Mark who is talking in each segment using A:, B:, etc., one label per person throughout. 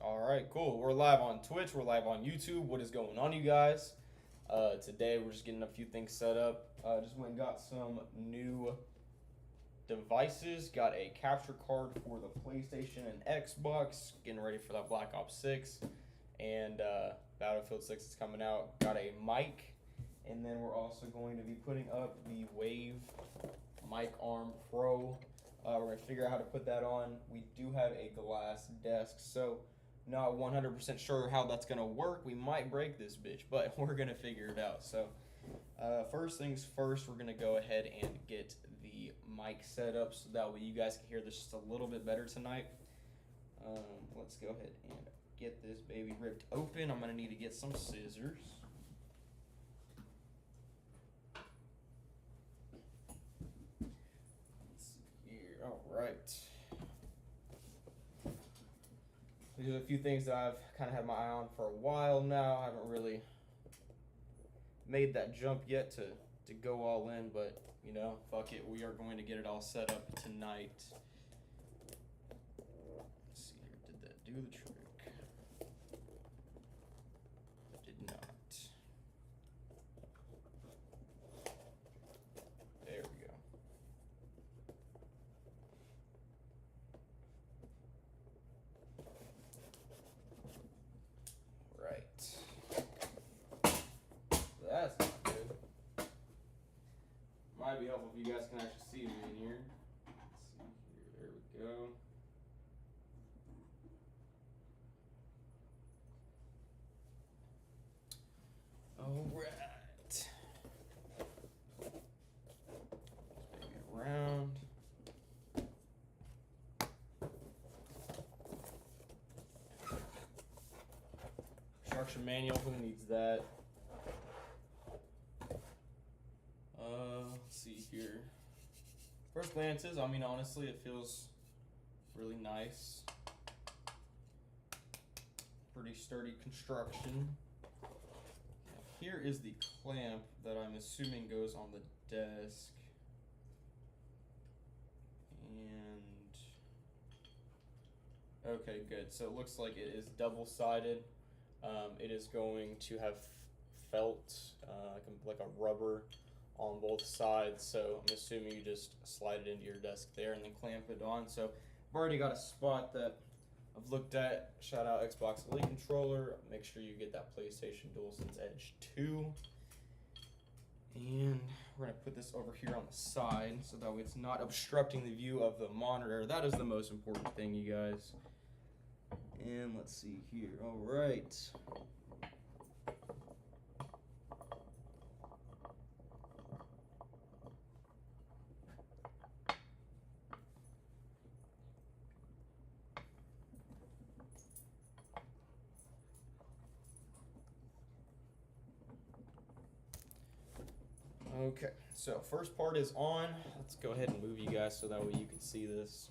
A: All right, cool. We're live on Twitch. We're live on YouTube. What is going on, you guys? Today we're just getting a few things set up. Just went and got some new devices. Got a capture card for the PlayStation and Xbox. Getting ready for that Black Ops 6. And Battlefield 6 is coming out. Got a mic. And then we're also going to be putting up the Wave Mic Arm Pro. We're going to figure out how to put that on. We do have a glass desk, so not 100% sure how that's going to work. We might break this bitch, but we're going to figure it out. So first things first, we're going to go ahead and get the mic set up so that way you guys can hear this just a little bit better tonight. Let's go ahead and get this baby ripped open. I'm going to need to get some scissors. All right. These are a few things that I've kind of had my eye on for a while now. I haven't really made that jump yet to go all in, but you know, fuck it. We are going to get it all set up tonight. Let's see here. Did that do the trick? Did not. There we go. Right. That's not good. Might be helpful if you guys can actually see me in here. Let's see here. There we go. All right. Maybe around. Instruction manual, who needs that? Let's see here. First glances, I mean, honestly, it feels really nice. Pretty sturdy construction. Now, here is the clamp that I'm assuming goes on the desk. And okay, good. So it looks like it is double-sided. It is going to have felt, like a rubber on both sides. So I'm assuming you just slide it into your desk there and then clamp it on. So I've already got a spot that I've looked at. Shout out Xbox Elite Controller. Make sure you get that PlayStation DualSense Edge 2. And we're going to put this over here on the side so that way it's not obstructing the view of the monitor. That is the most important thing, you guys. And let's see here. All right. Okay, so first part is on. Let's go ahead and move you guys so that way you can see this.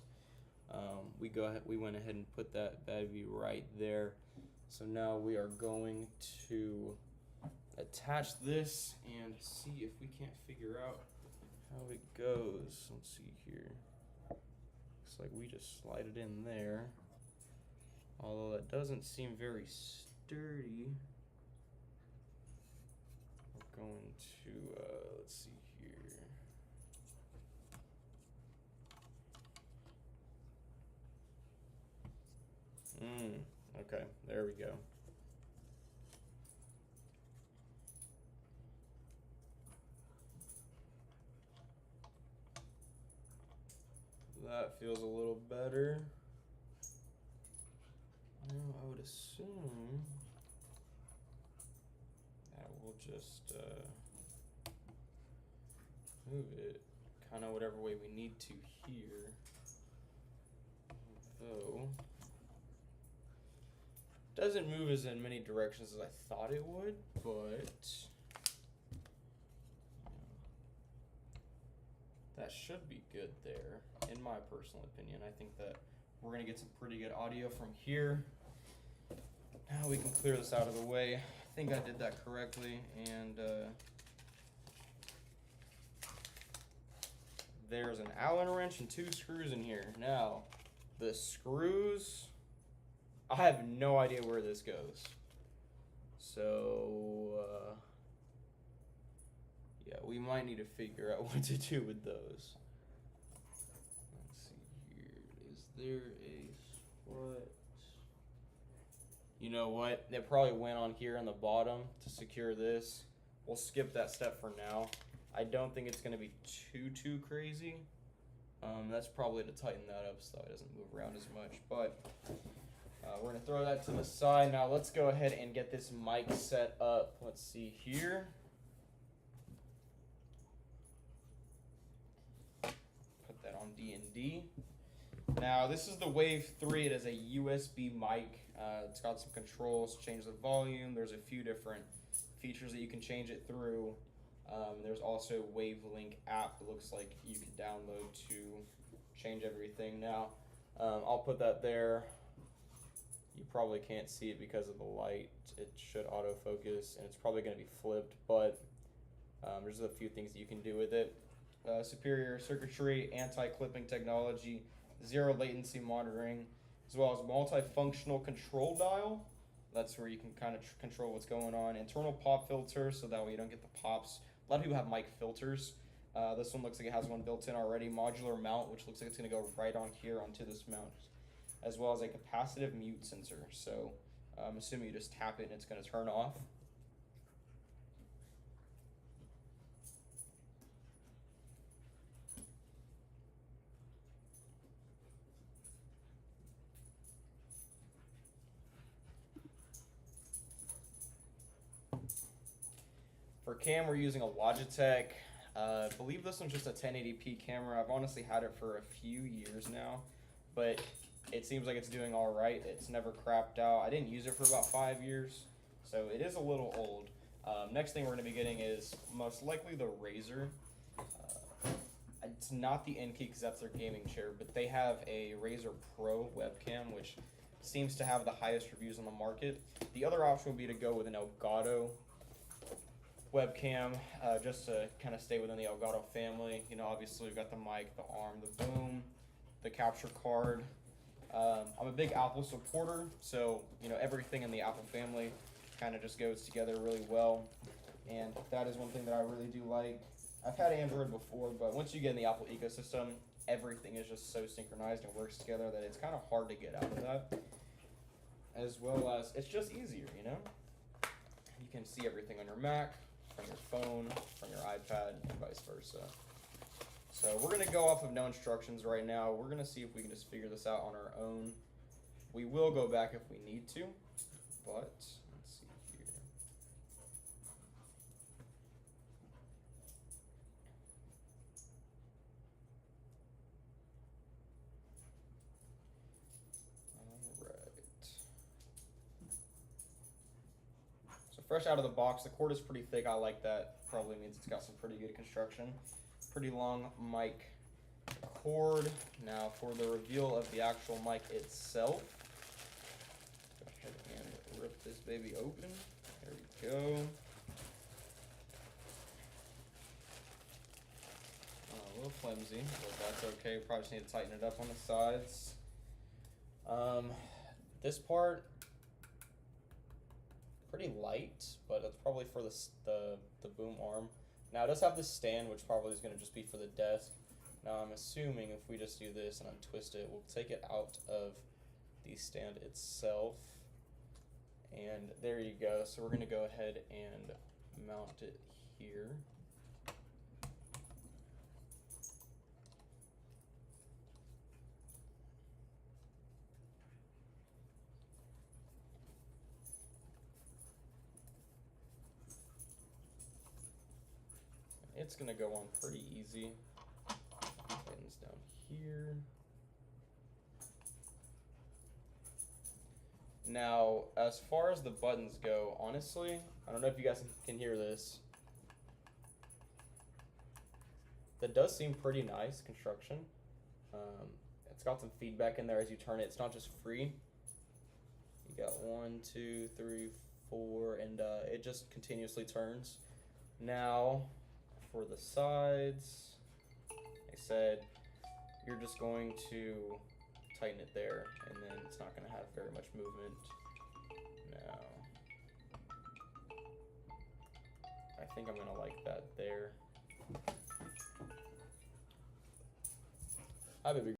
A: We went ahead and put that bad view right there. So now we are going to attach this and see if we can't figure out how it goes. Let's see here. Looks like we just slide it in there. Although that doesn't seem very sturdy. We're going to, let's see here. Okay, there we go. That feels a little better. Now I would assume that we'll just move it kind of whatever way we need to here. Though doesn't move as in many directions as I thought it would, but that should be good there, in my personal opinion. I think that we're gonna get some pretty good audio from here. Now we can clear this out of the way. I think I did that correctly, and there's an Allen wrench and 2 screws in here. Now, the screws I have no idea where this goes. So, yeah, we might need to figure out what to do with those. Let's see here. Is there a spot? You know what? It probably went on here on the bottom to secure this. We'll skip that step for now. I don't think it's going to be too crazy. That's probably to tighten that up so it doesn't move around as much. But we're going to throw that to the side. Now let's go ahead and get this mic set up. Let's see here. Put that on D&D. Now this is the Wave 3. It is a USB mic. It's got some controls, change the volume. There's a few different features that you can change it through. There's also a Wavelink app that looks like you can download to change everything. Now, I'll put that there. You probably can't see it because of the light. It should autofocus, and it's probably going to be flipped, but there's a few things that you can do with it. Superior circuitry, anti-clipping technology, zero latency monitoring, as well as multifunctional control dial. That's where you can kind of control what's going on. Internal pop filter, so that way you don't get the pops. A lot of people have mic filters. This one looks like it has one built in already. Modular mount, which looks like it's going to go right on here onto this mount, as well as a capacitive mute sensor. So I'm assuming you just tap it and it's going to turn off. For cam, we're using a Logitech. I believe this one's just a 1080p camera. I've honestly had it for a few years now, but it seems like it's doing all right. It's never crapped out. I didn't use it for about 5 years, so it is a little old. Next thing we're going to be getting is most likely the Razer. It's not the NKey because that's their gaming chair, but they have a Razer Pro webcam, which seems to have the highest reviews on the market. The other option would be to go with an Elgato webcam, just to kind of stay within the Elgato family. You know, obviously we've got the mic, the arm, the boom, the capture card. I'm a big Apple supporter, so you know everything in the Apple family kind of just goes together really well, and that is one thing that I really do like. I've had Android before, but once you get in the Apple ecosystem, everything is just so synchronized and works together that it's kind of hard to get out of that. As well as it's just easier, you know. You can see everything on your Mac, from your phone, from your iPad, and vice versa. So we're going to go off of no instructions right now. We're going to see if we can just figure this out on our own. We will go back if we need to, but let's see here. All right. So fresh out of the box, the cord is pretty thick. I like that. Probably means it's got some pretty good construction. Pretty long mic cord. Now for the reveal of the actual mic itself, go ahead and rip this baby open. There we go. A little flimsy, but that's okay. Probably just need to tighten it up on the sides. This part, pretty light, but that's probably for the boom arm. Now it does have this stand, which probably is going to just be for the desk. Now I'm assuming if we just do this and untwist it, we'll take it out of the stand itself. And there you go. So we're going to go ahead and mount it here. It's going to go on pretty easy. Buttons down here. Now, as far as the buttons go, honestly, I don't know if you guys can hear this. That does seem pretty nice construction. It's got some feedback in there as you turn it. It's not just free. You got 1, 2, 3, 4, and it just continuously turns. Now, for the sides, I said you're just going to tighten it there, and then it's not going to have very much movement. Now, I think I'm going to like that there. Hi, baby.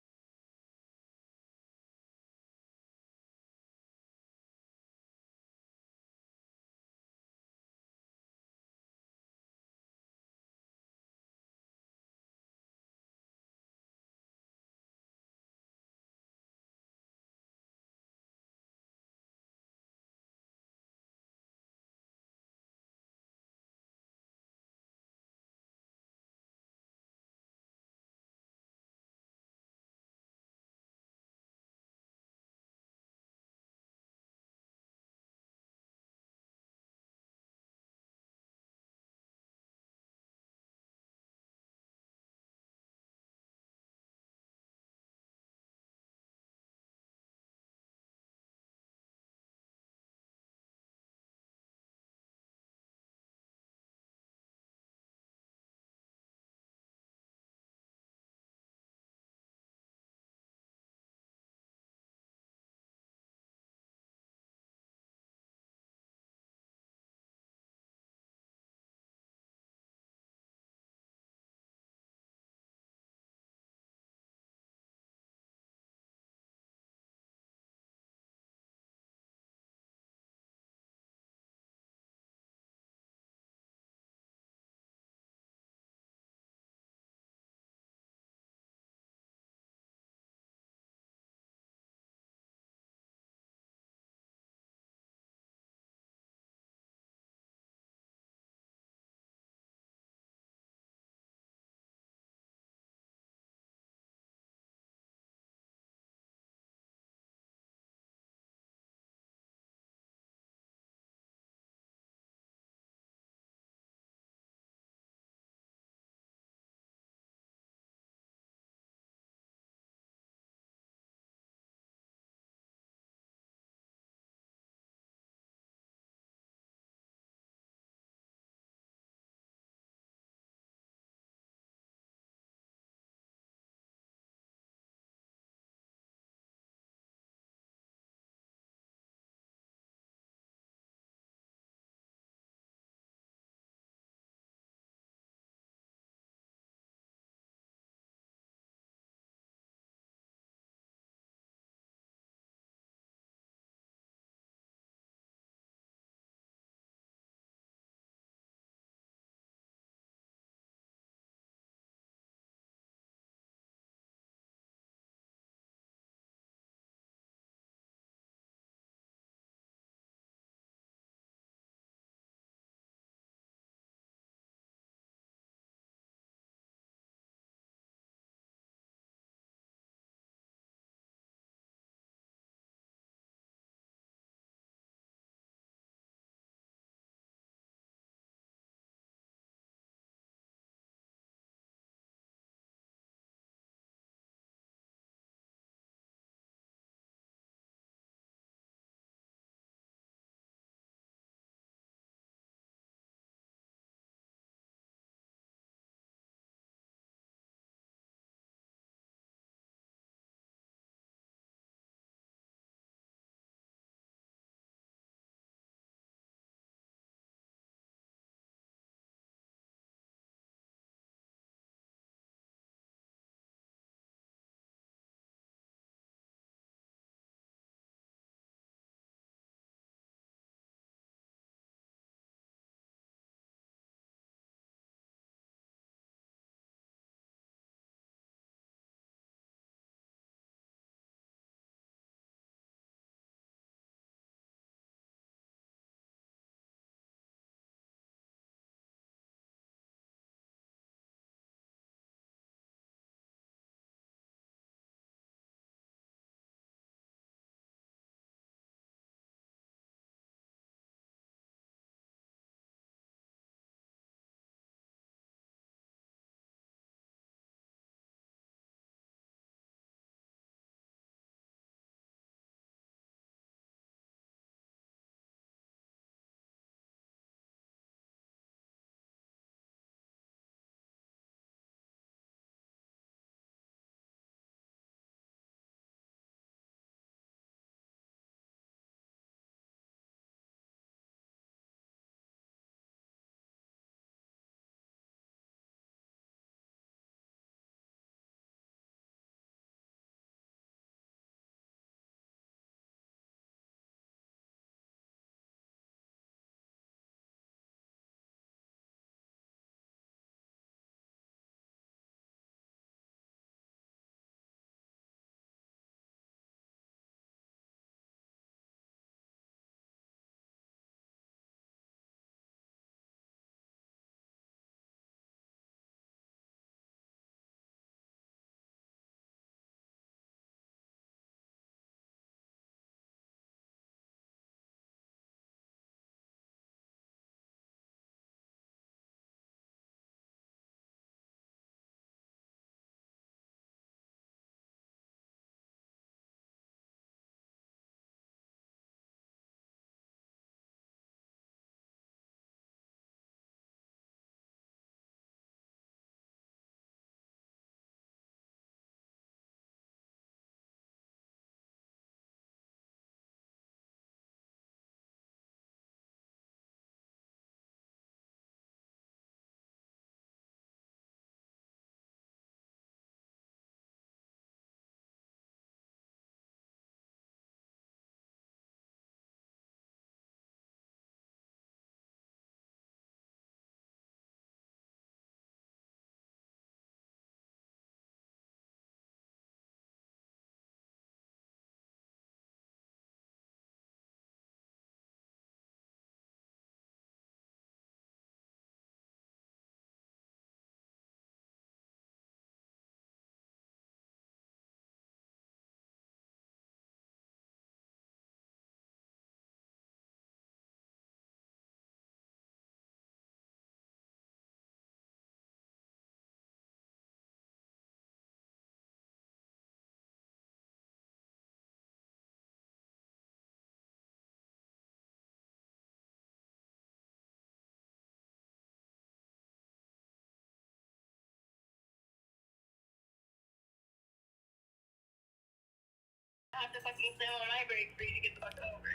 B: have to fucking slam on my brakes for you to get the fuck over.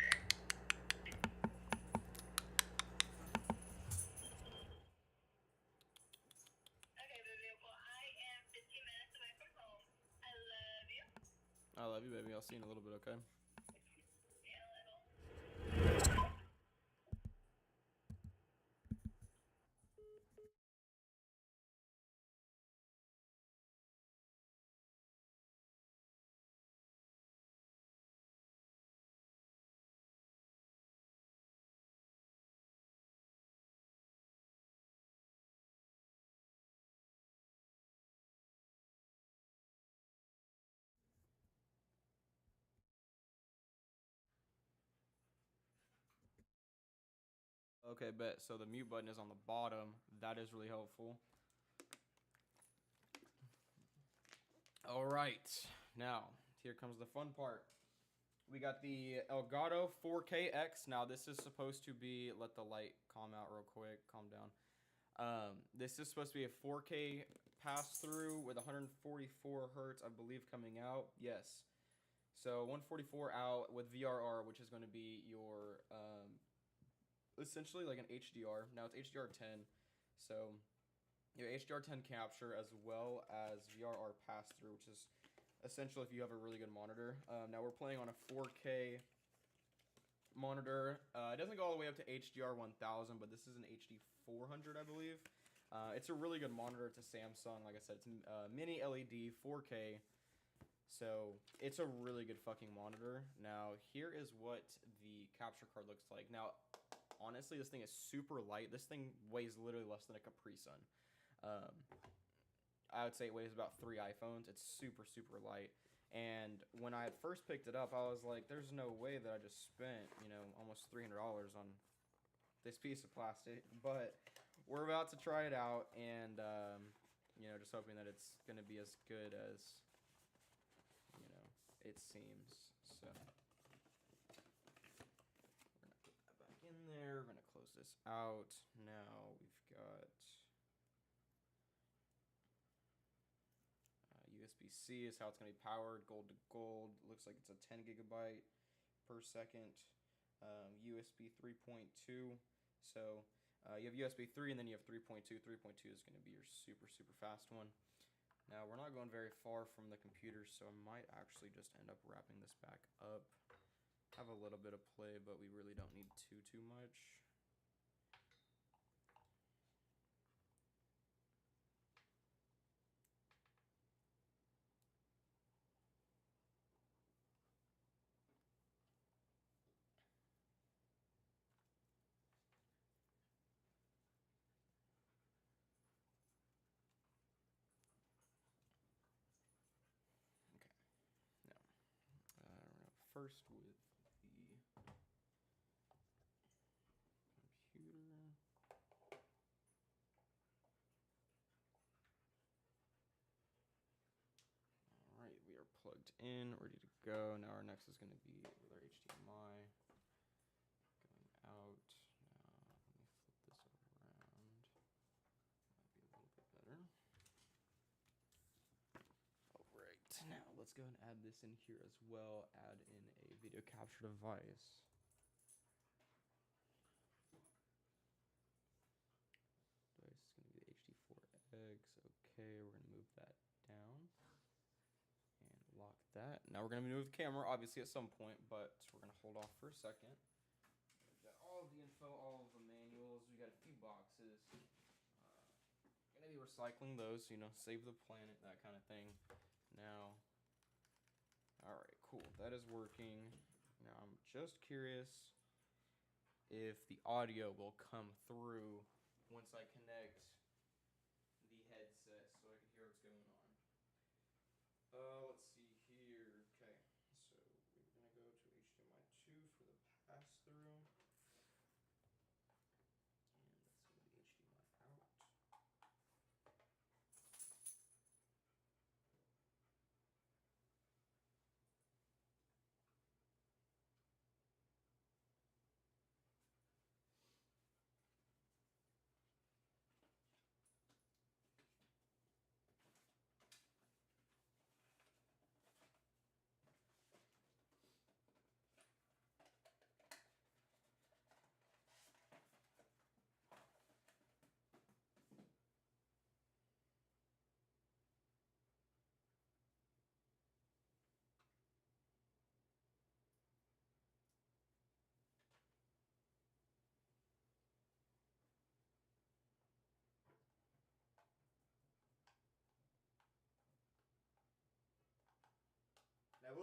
B: Okay, baby. Well, I am 15 minutes away from home. I love you.
A: I love you, baby. I'll see you in a little bit, okay?
B: Yeah, a little.
A: Okay, bet. So the mute button is on the bottom. That is really helpful. All right. Now, here comes the fun part. We got the Elgato 4KX. Now, this is supposed to be... Let the light calm out real quick. Calm down. This is supposed to be a 4K pass-through with 144 hertz, I believe, coming out. Yes. So 144 out with VRR, which is going to be your essentially like an HDR. Now it's HDR10, so your HDR10 capture as well as VRR pass-through, which is essential if you have a really good monitor. Now we're playing on a 4K monitor. It doesn't go all the way up to HDR 1000, but this is an HD 400, I believe. It's a really good monitor. It's a Samsung. Like I said, it's mini LED 4K. So it's a really good fucking monitor. Now here is what the capture card looks like. Now, honestly, this thing is super light. This thing weighs literally less than a Capri Sun. I would say it weighs about 3 iPhones. It's super, super light. And when I had first picked it up, I was like, there's no way that I just spent, almost $300 on this piece of plastic. But we're about to try it out, and, just hoping that it's going to be as good as, it seems. So we're going to put that back in there. We're going to close this out. Now we've got... USB-C is how it's going to be powered. Gold to gold. Looks like it's a 10 gigabyte per second. USB 3.2. So you have USB 3 and then you have 3.2. 3.2 is going to be your super, super fast one. Now we're not going very far from the computer, so I might actually just end up wrapping this back up. Have a little bit of play, but we really don't need too much. First with the computer. Alright, we are plugged in, ready to go. Now our next is going to be with our HDMI. Going out. Now, let me flip this around. That'd be a little bit better. Alright, now let's go and add this in here as well. Add in a video capture device. Device is going to be the HD4X. Okay, we're going to move that down. And lock that. Now we're going to move the camera, obviously, at some point, but we're going to hold off for a second. We've got all of the info, all of the manuals. We got a few boxes. Going to be recycling those, save the planet, that kind of thing. Now, alright, cool. That is working. Now, I'm just curious if the audio will come through once I connect the headset so I can hear what's going on. Let's see here. Okay, so we're going to go to HDMI 2 for the pass-through. And that's going to be HDMI out.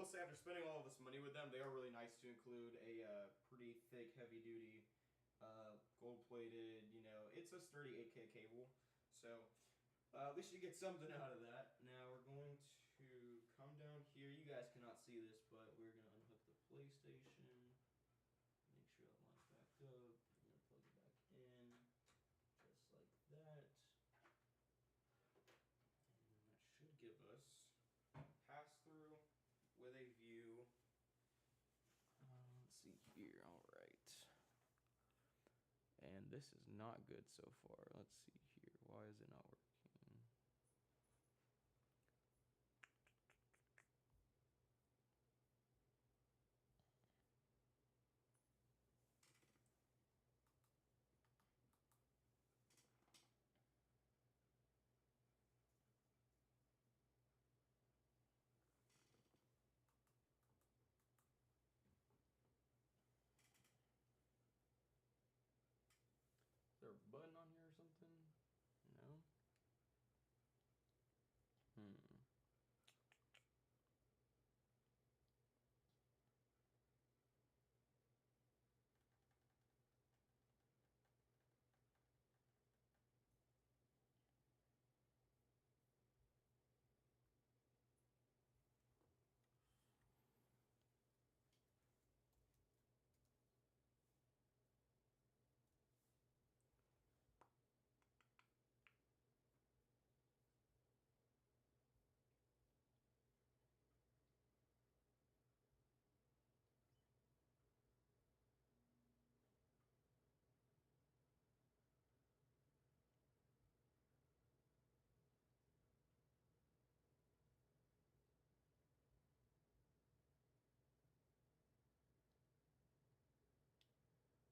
A: say after spending all of this money with them, they are really nice to include a pretty thick, heavy-duty, gold-plated. You know, it's a sturdy 8K cable, so at least you get something out of that. Now we're going to come down here. You guys cannot see this, but we're gonna unhook the PlayStation. Make sure that lines back up. We're gonna plug it back in, just like that. And that should give us pass through with a view. Let's see here. All right. And this is not good so far. Let's see here. Why is it not working? Is there a button on here or something? No.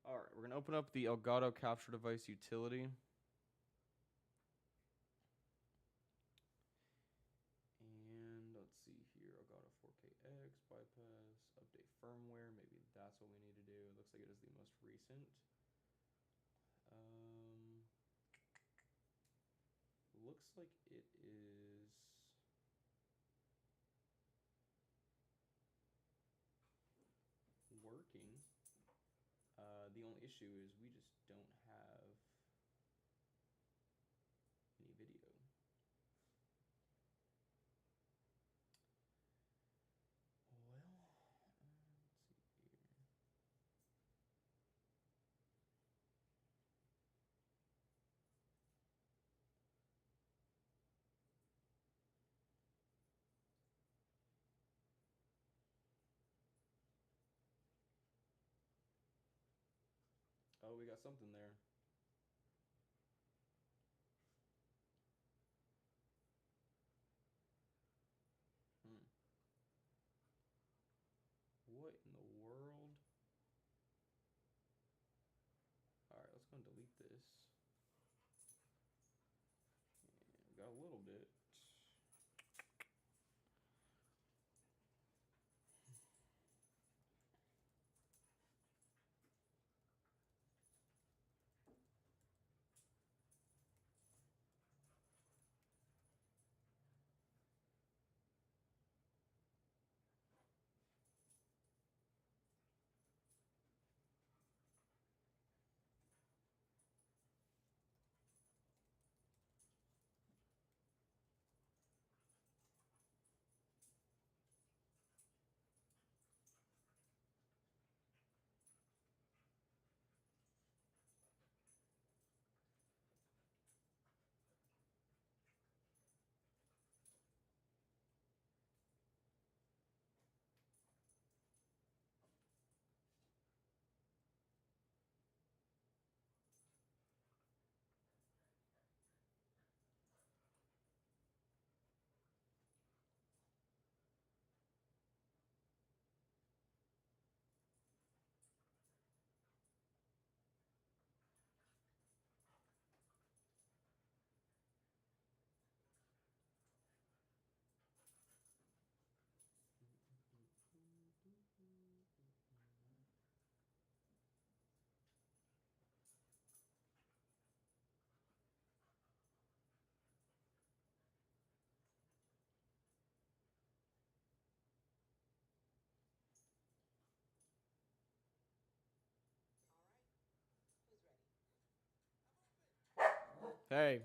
A: All right, we're gonna open up the Elgato Capture Device utility. And let's see here, Elgato 4KX, bypass, update firmware. Maybe that's what we need to do. It looks like it is the most recent. Looks like it is working. The only issue is we just don't have any video. Well, let's see here. Oh, we got something there. What in the world? Alright, let's go and delete this. And we got a little bit. Hey.